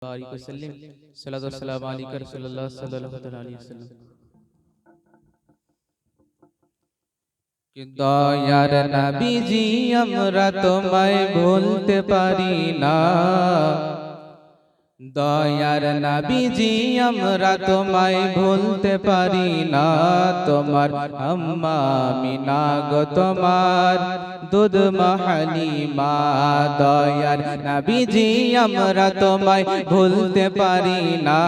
बारिक वसल्लम सल्लल्लाहु वसल्लम अलैहि रसूलुल्लाह सल्लल्लाहु अलैहि वसल्लम। দয়ার নবীজি আমরা তোমায় ভুলতে পারি না, দয়ার নবীজি আমরা তোমায় ভুলতে পারি না। তোমার আম্মা আমিনা গো তোমার দুধ মা হালিমা, দয়ার নবীজি আমরা তোমায় ভুলতে পারি না,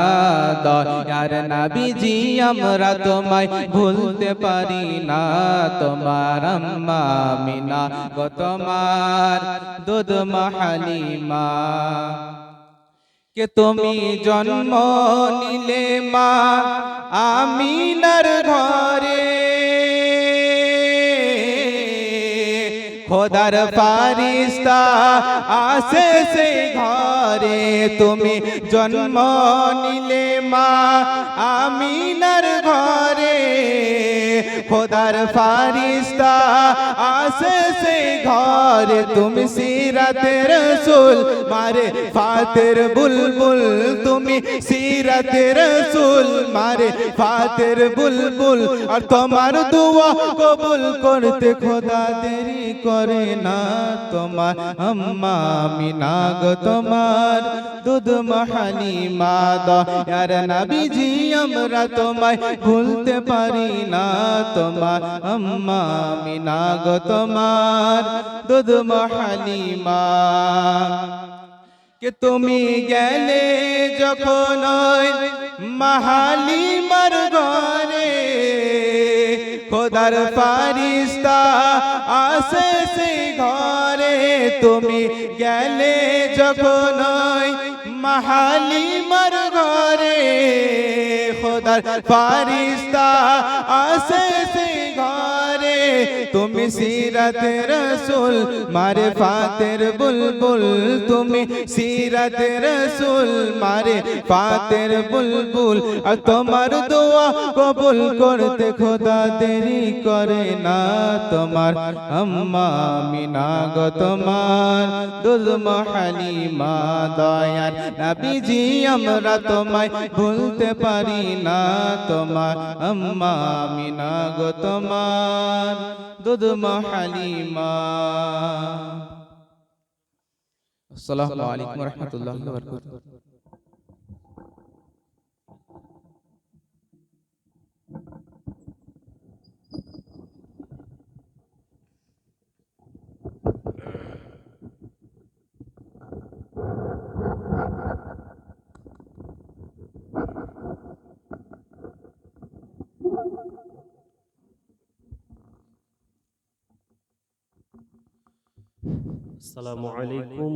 দয়ার নবীজি আমরা তোমায় ভুলতে পারি না। তোমার আম্মা আমিনা গো তোমার দুধ মা হালিমা। কে তুমি জন্ম নিলে মা আমিনার ঘরে, খোদার ফারিস্তা আসে সেই ঘরে। তুমি জন্ম নিলে মা আমিনার ঘরে, খোদার ফারিস্তা আসে সেই ঘরে। তুমি সিরাতে রসুল মারে ফাতের বুলবুল, তুমি সিরাতে রসুল মারে ফাতের বুলবুল। আর তোমার দুয়া কবুল করতে খোদা দেরি করে না। তোমার আম্মা আমিনা গো তোমার দুধ মা হালিমা, দয়ার নবীজি আমরা তোমায় ভুলতে পারি না। তোমার আম্মা আমিনা গো তোমার দুধ মা হালিমা। কে তুমি গেলে যখন মা হালিমার ঘরে, খোদার ফারিস্তা আসে সেই ঘরে। তুমি গেলে যখন মা হালিমার ঘরে, খোদার ফারিস্তা আসে সেই ঘরে। তুমি সিরাতে রসুল মারে ফাতের বুলবুল, তুমি সিরাতে রসুল মারে ফাতের বুলবুল। আর তোমার দোয়া কবুল করতে খোদা দেরি করে না। তোমার আম্মা আমিনা গো তোমার দুধ মা হালিমা, দয়ার নবীজি আমরা তোমায় ভুলতে পারি না। তোমার আম্মা আমিনা গো তোমার দুধ মা হালিমা। আসসালামু আলাইকুম ওয়া রাহমাতুল্লাহি ওয়া বারাকাতুহু। আসসালামু আলাইকুম।